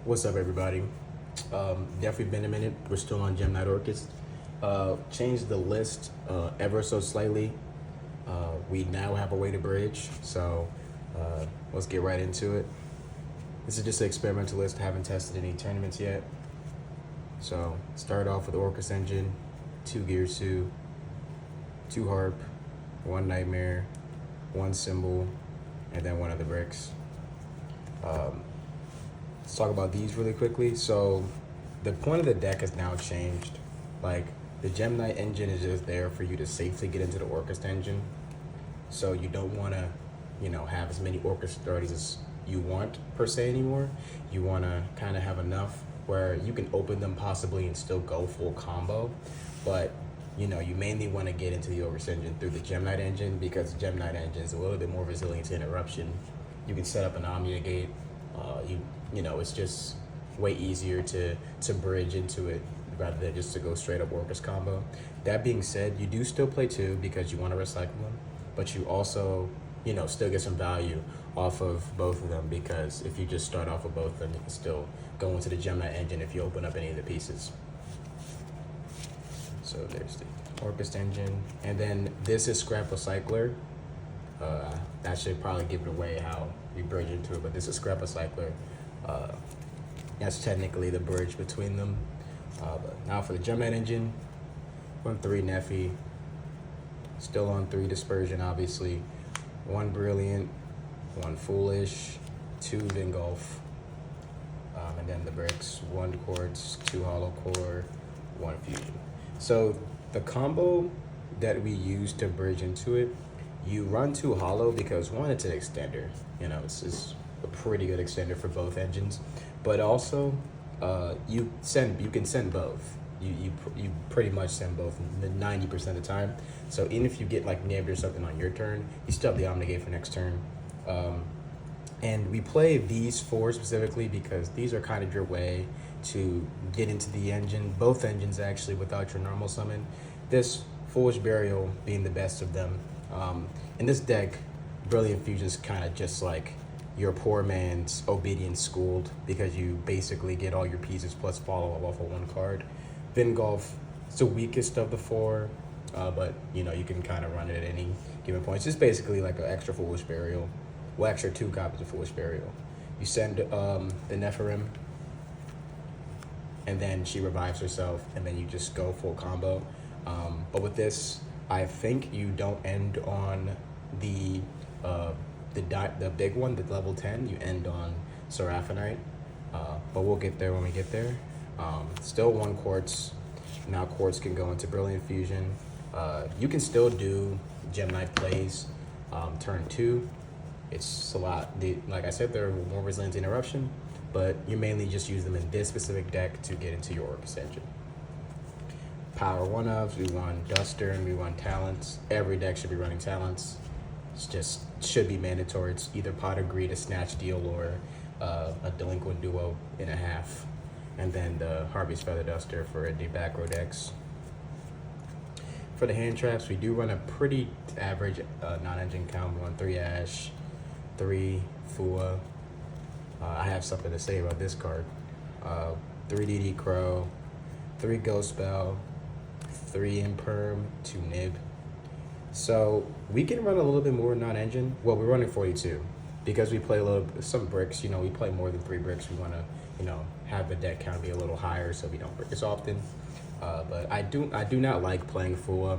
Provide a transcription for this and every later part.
What's up, everybody? Definitely been a minute. We're still on Gem Night Orcust. Changed the list ever so slightly. We now have a way to bridge, so let's get right into it. This is just an experimental list. Haven't tested any tournaments yet. So start off with Orcust engine, 2 gear suit, 2 harp, 1 nightmare, 1 symbol, and then 1 of the bricks. Let's talk about these really quickly. So the point of the deck has now changed. Like, the Gem Knight engine is just there for you to safely get into the Orcust engine. So you don't want to, have as many Orcust authorities as you want per se anymore. You want to kind of have enough where you can open them possibly and still go full combo. But you mainly want to get into the Orcust engine through the Gem Knight engine, because the Gem Knight engine is a little bit more resilient to interruption. You can set up an Omnia gate. It's just way easier to bridge into it rather than just to go straight up Orcust combo. That being said, you do still play 2 because you want to recycle them, but you also, still get some value off of both of them, because if you just start off with both of them, you can still go into the Gem Knight engine if you open up any of the pieces. So there's the Orcust engine, and then this is Scrap Recycler. That should probably give it away how we bridge into it, but this is Scrap Recycler. That's technically the bridge between them. But now for the Gem Knight engine, 1-3 Neffy, still on 3 Dispersion, obviously. 1 Brilliant, 1 Foolish, 2 Vingolf, and then the bricks, 1 Quartz, 2 Hollow Core, 1 Fusion. So the combo that we use to bridge into it, you run 2 Hollow because 1, it's an extender. It's a pretty good extender for both engines, but also you can send both. You pretty much send both 90% of the time. So even if you get like nabbed or something on your turn, you still have the Omnigate for next turn. And we play these 4 specifically because these are kind of your way to get into the engine, both engines actually, without your normal summon. This Foolish Burial being the best of them. In this deck, Brilliant Fusion is kind of just like your poor man's Obedience Schooled, because you basically get all your pieces plus follow up off of 1 card. Vingolf is the weakest of the 4, but you can kind of run it at any given point. It's just basically like an extra Foolish Burial. Well, extra 2 copies of Foolish Burial. You send the Nephirim, and then she revives herself, and then you just go full combo. But with this, I think you don't end on the big one, the level 10. You end on Seraphinite, but we'll get there when we get there. Still 1 Quartz. Now Quartz can go into Brilliant Fusion. You can still do Gem Knight plays turn 2. It's a lot. Like I said, they're more resilient to interruption, but you mainly just use them in this specific deck to get into your Orcust engine. Power 1-ofs, we run Duster and we run Talents. Every deck should be running Talents. It's just should be mandatory. It's either Pot of Greed, a Snatch Deal, or a Delinquent Duo in a half. And then the Harvey's Feather Duster for the back row decks. For the hand traps, we do run a pretty average non-engine count. We run 3 Ash, 3 Fua. I have something to say about this card. 3 DD Crow, 3 Ghost Spell, 3 Imperm, 2 Nib. So we can run a little bit more non-engine. Well, we're running 42 because we play some bricks. We play more than 3 bricks. We want to, have the deck count be a little higher so we don't brick as often. But I do not like playing Fua,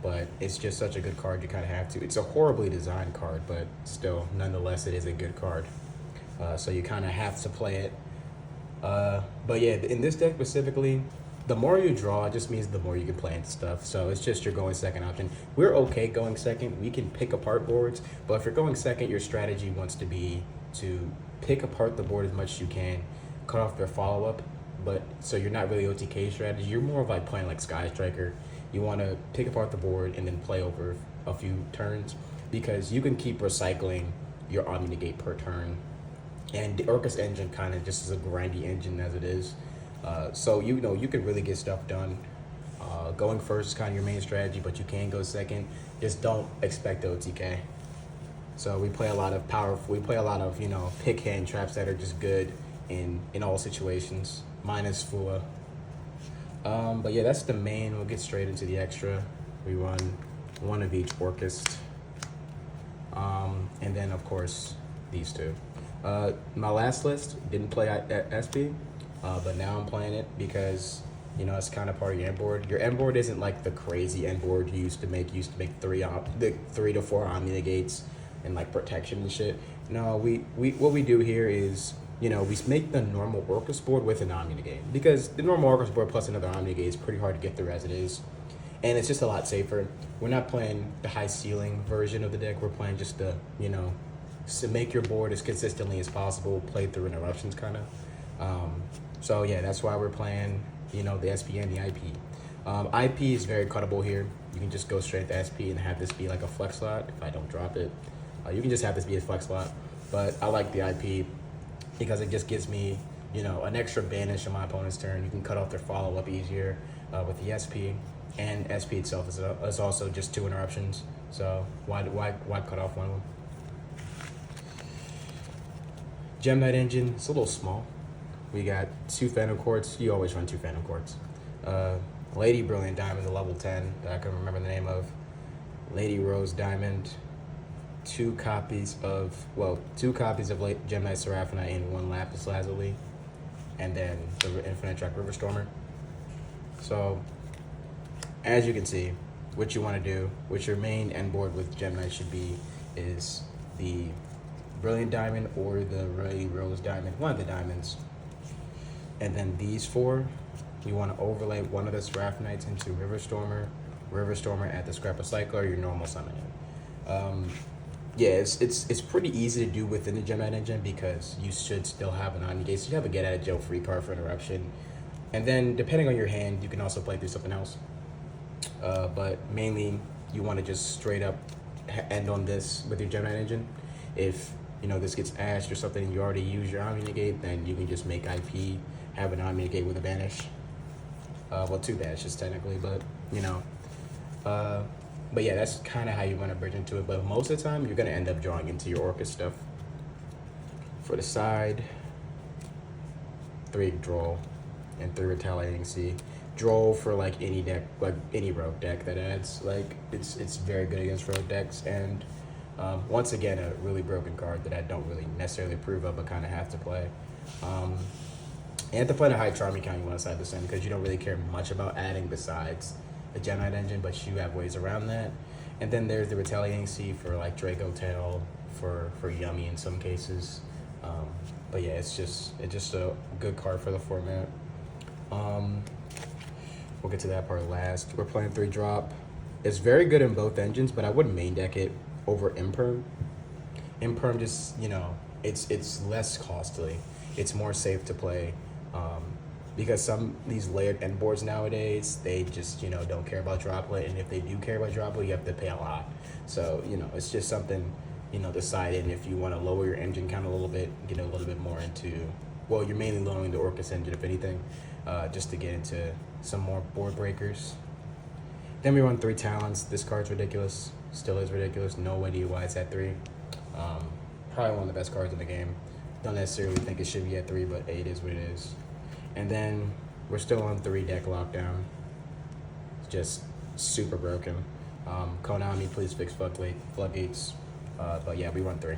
but it's just such a good card, you kind of have to. It's a horribly designed card, but still, nonetheless, it is a good card. So you kind of have to play it. But yeah, in this deck specifically, the more you draw, it just means the more you can play into stuff. So it's just your going second option. We're okay going second. We can pick apart boards, but if you're going second, your strategy wants to be to pick apart the board as much as you can, cut off their follow-up. But so you're not really OTK strategy. You're more of like playing like Sky Striker. You want to pick apart the board and then play over a few turns, because you can keep recycling your Omnigate per turn. And the Orcust engine kind of just is a grindy engine as it is. So you can really get stuff done. Going first is kind of your main strategy, but you can go second. Just don't expect OTK. So we play a lot of powerful, we play a lot of, pick hand traps that are just good in all situations, minus Fua. But yeah, that's the main. We'll get straight into the extra. We run one of each Orcust. And then of course these two. My last list didn't play at SP, but now I'm playing it because it's kind of part of your end board. Your end board isn't like the crazy end board you used to make. You used to make three to four Omni negates and like protection and shit. No, we what we do here is we make the normal Orcust board with an Omni negate, because the normal Orcust board plus another Omni negate is pretty hard to get through as it is. And it's just a lot safer. We're not playing the high ceiling version of the deck. We're playing just the, to make your board as consistently as possible, play through interruptions kind of. So yeah, that's why we're playing, the SP and the IP. IP is very cuttable here. You can just go straight to SP and have this be like a flex slot if I don't drop it. You can just have this be a flex slot. But I like the IP because it just gives me, an extra banish on my opponent's turn. You can cut off their follow-up easier with the SP. And SP itself is also just 2 interruptions, so why cut off one of them? Gem Knight engine, it's a little small. We got 2 Phantom Quartz. You always run 2 Phantom Quartz. Lady Brilliant Diamond, the level 10 that I can remember the name of. Lady Rose Diamond, 2 copies of Gem Knight Seraphonite and 1 Lapis Lazuli, and then the Infinite Track River Stormer. So, as you can see, what you want to do, what your main end board with Gem Knight should be, is the Brilliant Diamond or the Lady Rose Diamond, one of the diamonds. And then these 4, you want to overlay one of the Seraphonites into River Stormer at the Scrapper Cycle or your normal summoning. Yeah, it's pretty easy to do within the Gem Knight engine because you should still have an Omni Gate, so you have a get out of jail free card for interruption. And then depending on your hand, you can also play through something else. But mainly you want to just straight up end on this with your Gem Knight engine. If this gets ashed or something and you already use your Omni negate, then you can just make IP, have an Omni negate with a banish. Well, 2 banishes technically, but but yeah, that's kind of how you want to bridge into it. But most of the time, you're gonna end up drawing into your Orcust stuff. For the side, 3 draw and 3 retaliating C. Draw for like any deck, like any rogue deck that adds. Like it's very good against rogue decks, and once again a really broken card that I don't really necessarily approve of, but kind of have to play. And to play in a high charming count, you want to side this in because you don't really care much about adding besides the Gem Knight engine, but you have ways around that. And then there's the retaliating C for like Draco Tail, for Yummy in some cases. But yeah, it's just a good card for the format. We'll get to that part last. We're playing 3 drop. It's very good in both engines, but I wouldn't main deck it over Imperm. Imperm just, it's less costly. It's more safe to play because these layered end boards nowadays, they just, don't care about droplet. And if they do care about droplet, you have to pay a lot. So, it's just something, decide in if you want to lower your engine count a little bit, get a little bit more into, well, you're mainly lowering the Orcust engine, if anything, just to get into some more board breakers. Then we run 3 talents. This card's ridiculous. Still is ridiculous. No idea why it's at 3. Probably one of the best cards in the game. Don't necessarily think it should be at 3, but 8 is what it is. And then we're still on 3 deck lockdown. It's just super broken. Konami, please fix floodgates. But yeah, we run 3.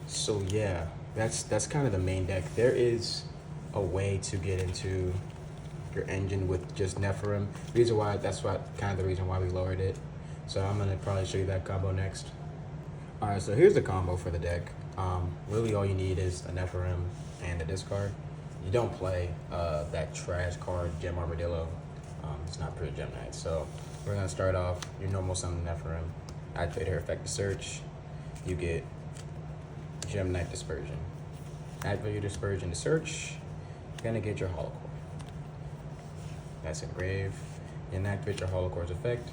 So yeah, that's kind of the main deck. There is a way to get into your engine with just Nephirim. That's kind of the reason why we lowered it. So I'm gonna probably show you that combo next. All right, so here's the combo for the deck. Really all you need is a Nephirim and a discard. You don't play that trash card, Gem Armadillo. It's not pretty Gem Knight. So we're gonna start off your normal summon Nephirim. Activate her effect to search. You get Gem Knight Dispersion. Activate your Dispersion to search. You're gonna get your Holocore. That's engrave. And activate your Holocore's effect.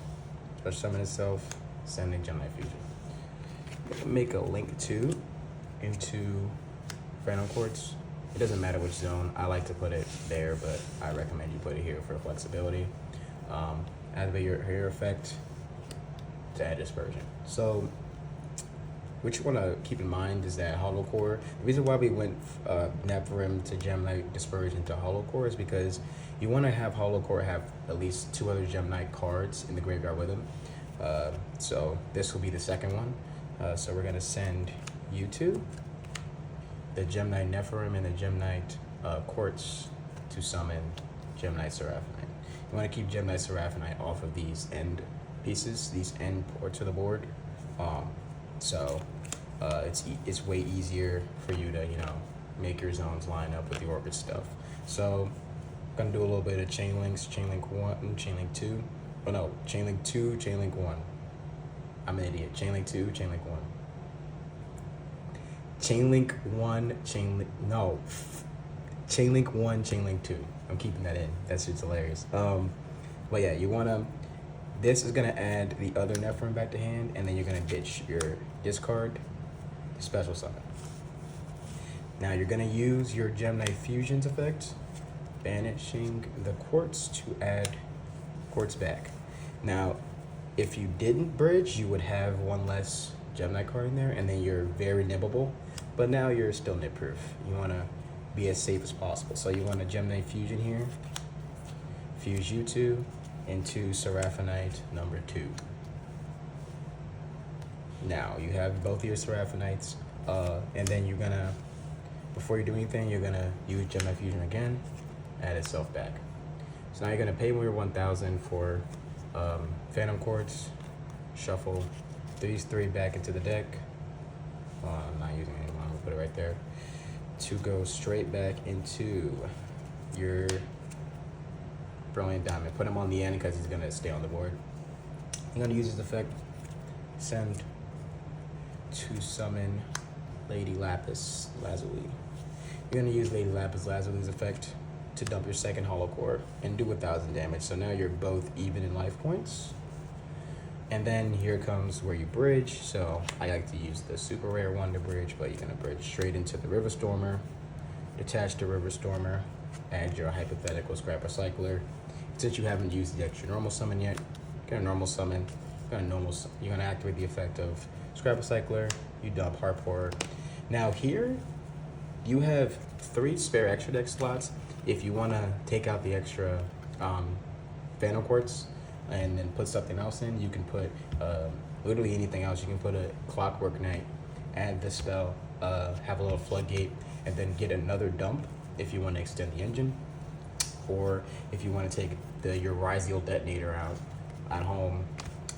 Special summon itself, sending Gem Knight Fusion. Make a link to into Phantom Quartz. It doesn't matter which zone. I like to put it there, but I recommend you put it here for flexibility. Activate your effect to add dispersion. So what you want to keep in mind is that Hollow Core, the reason why we went Nephirim to Gem Knight Dispersion to Hollow Core is because you want to have Hollow Core have at least 2 other Gem Knight cards in the graveyard with him. So this will be the second one. So we're going to send you two, the Gem Knight Nephirim and the Gem Knight Quartz, to summon Gem Knight Seraphonite. You want to keep Gem Knight Seraphonite off of these end pieces, these end ports of the board. So it's way easier for you to, you know, make your zones line up with the Orcust stuff. So I'm gonna do a little bit of chain links, chain link 1, chain link 2. Oh no, chain link 2, chain link 1. I'm an idiot. Chain link 2, chain link 1. Chain link 1, chain link, no. Chain link 1, chain link 2. I'm keeping that in. That's just hilarious. But yeah, you wanna, this is gonna add the other Nephirim back to hand, and then you're gonna ditch your discard, special summon. Now you're gonna use your Gem Knight Fusions effect, banishing the Quartz to add Quartz back. Now, if you didn't bridge, you would have 1 less Gem Knight card in there, and then you're very nibbable, but now you're still nib proof. You wanna be as safe as possible. So you want a Gem Knight Fusion here, fuse you two into Seraphonite number 2. Now you have both of your Seraphonites, and then you're gonna, before you do anything, you're gonna use Gem Knight Fusion again, add itself back. So now you're gonna pay your 1,000 for Phantom Quartz, shuffle these 3 back into the deck. I'm not using it anymore, I'm gonna put it right there. To go straight back into your Brilliant Diamond. Put him on the end because he's gonna stay on the board. I'm gonna use his effect, send to summon Lady Lapis Lazuli. You're gonna use Lady Lapis Lazuli's effect to dump your second Hollow Core and do 1,000 damage. So now you're both even in life points. And then here comes where you bridge. So I like to use the super rare one to bridge, but you're gonna bridge straight into the River Stormer, detach the River Stormer, add your hypothetical Scrap Recycler. Since you haven't used the extra normal summon yet, you're gonna normal summon, you're gonna activate the effect of Scrap Recycler, you dump Heart Pourer. Now here, you have 3 spare extra deck slots. If you wanna take out the extra Phantom Quartz and then put something else in, you can put literally anything else. You can put a Clockwork Knight, add the spell, have a little floodgate, and then get another dump if you want to extend the engine, or if you want to take your Ryziel Detonator out at home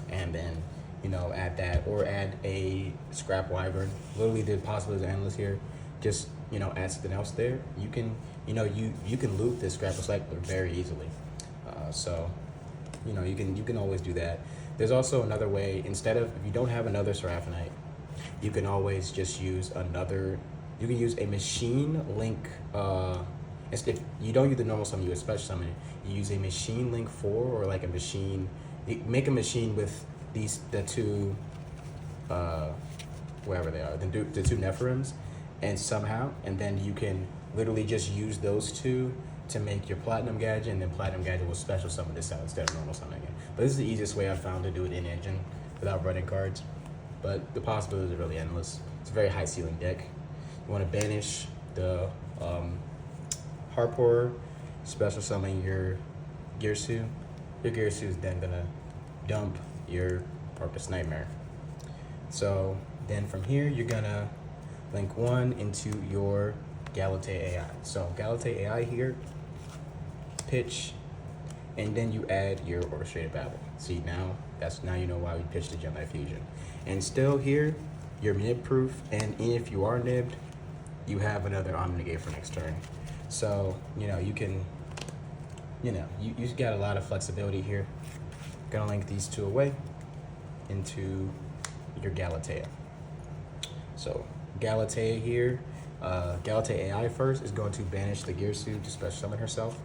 and then, you know, add that, or add a Scrap Wyvern. Literally the possibilities are endless here. Just, you know, add something else there. You can, you know, you can loop this Scrap Recycler very easily. So, you know, you can always do that. There's also another way. Instead of, if you don't have another Seraphonite, you can always just use another, you can use a machine link, if you don't use the normal summon, you use special summon, you use a machine link 4, or like a machine, make a machine with the 2, wherever they are, the 2 Nephirims, and then you can literally just use those 2 to make your Platinum Gadget, and then Platinum Gadget will special summon this out instead of normal summoning it. But this is the easiest way I've found to do it in engine without running cards. But the possibilities are really endless. It's a very high ceiling deck. You want to banish the Heart Pourer, special summon your Girsu. Your Girsu is then gonna dump your Orcust Nightmare. So then from here, you're gonna link 1 into your Galatea AI. So Galatea AI here, pitch, and then you add your Orchestrated Babel. See, now you know why we pitched the Gem Knight Fusion. And still here, you're nib proof, and if you are nibbed, you have another Omnigate for next turn. So, you know, you can, you know, you got a lot of flexibility here. Gonna link these 2 away into your Galatea. So Galatea here, Galatea AI first is going to banish the Girsu to special summon herself.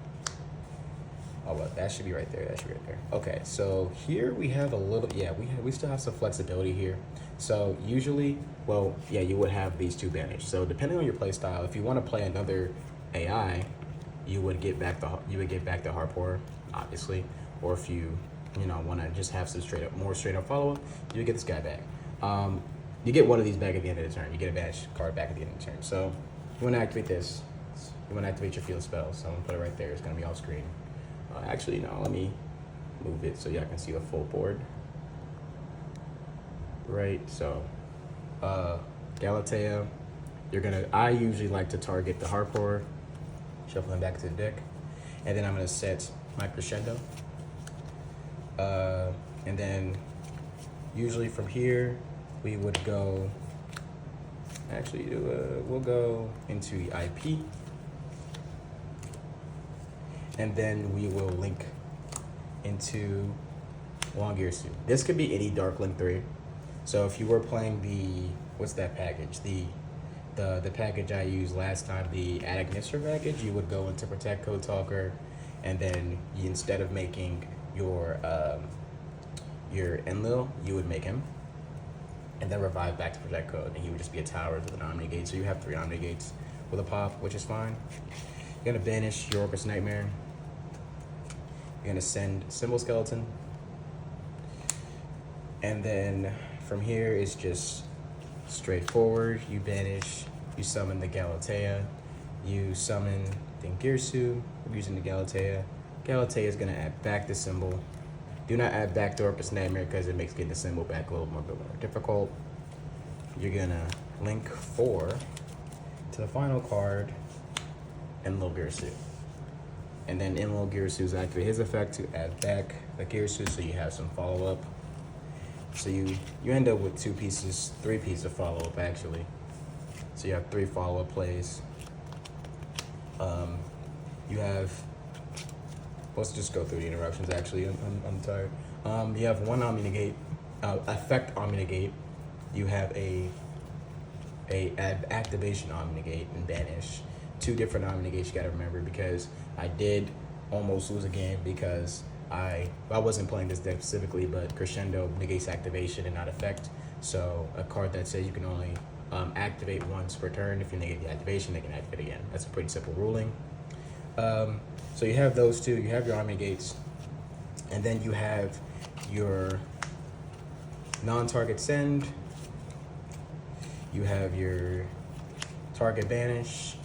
Oh, well, that should be right there. That should be right there. Okay, so here we have a little, we still have some flexibility here. So usually, well, yeah, you would have these 2 banished. So depending on your play style, if you want to play another AI, you would get back the Heart Pourer, obviously. Or if you want to just have some more straight up follow up, you would get this guy back. You get one of these back at the end of the turn. You get a banish card back at the end of the turn. So you want to activate this. You want to activate your field spell. So I'm going to put it right there. It's going to be off screen. Actually, no, let me move it so y'all can see the full board. Right, so Galatea, I usually like to target the Harpor, shuffle them back to the deck, and then I'm gonna set my Crescendo. And then usually from here, we would go, actually, we'll go into the IP, and then we will link into Longirsu. This could be any Dark Link 3. So if you were playing what's that package? The package I used last time, the Adagnistra package, you would go into Protect Code Talker, and then instead of making your Enlil, you would make him, and then revive back to Protect Code, and he would just be a tower with an Omni Gate. So you have 3 Omni Gates with a pop, which is fine. You're gonna banish your Orcust Nightmare. You're gonna send Symbol Skeleton, and then from here it's just straightforward. You banish, you summon the Galatea, you summon Dingirsu using the Galatea. Galatea is gonna add back the symbol. Do not add back the Orcust Nightmare because it makes getting the symbol back a little more difficult. You're gonna link 4 to the final card, Enlil Girsu. And then Enlil Girsu's activate his effect to add back the Girsu, so you have some follow-up. So you end up with 3 pieces of follow-up actually. So you have 3 follow-up plays. You have, let's just go through the interruptions actually, I'm tired. You have 1 Omni Negate, effect Omni Negate. You have a activation Omni Negate and banish. 2 different Omni Negates you gotta remember, because I did almost lose a game because I wasn't playing this deck specifically, but Crescendo negates activation and not effect. So a card that says you can only activate once per turn. If you negate the activation, they can activate again. That's a pretty simple ruling. So you have those 2. You have your Omni Gates, and then you have your non-target send. You have your target banish,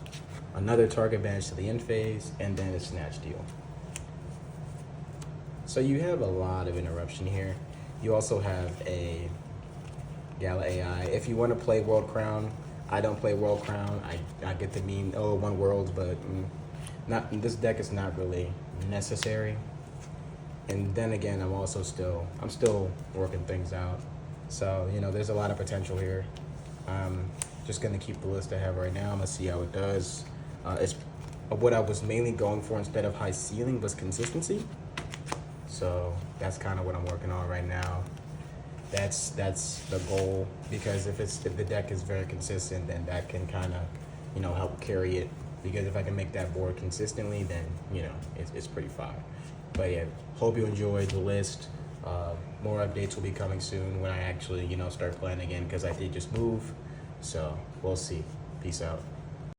another target banish to the end phase, and then a snatch deal. So you have a lot of interruption here. You also have a Gala AI. If you want to play World Crown, I don't play World Crown. I get the meme, oh, 1 world, but this deck is not really necessary. And then again, I'm still working things out. So, there's a lot of potential here. I'm just gonna keep the list I have right now. I'm gonna see how it does. It's what I was mainly going for instead of high ceiling was consistency. So that's kind of what I'm working on right now. That's the goal, because if the deck is very consistent, then that can kind of help carry it. Because if I can make that board consistently, then it's pretty fire. But yeah, hope you enjoyed the list. More updates will be coming soon when I actually start playing again, because I did just move. So we'll see. Peace out.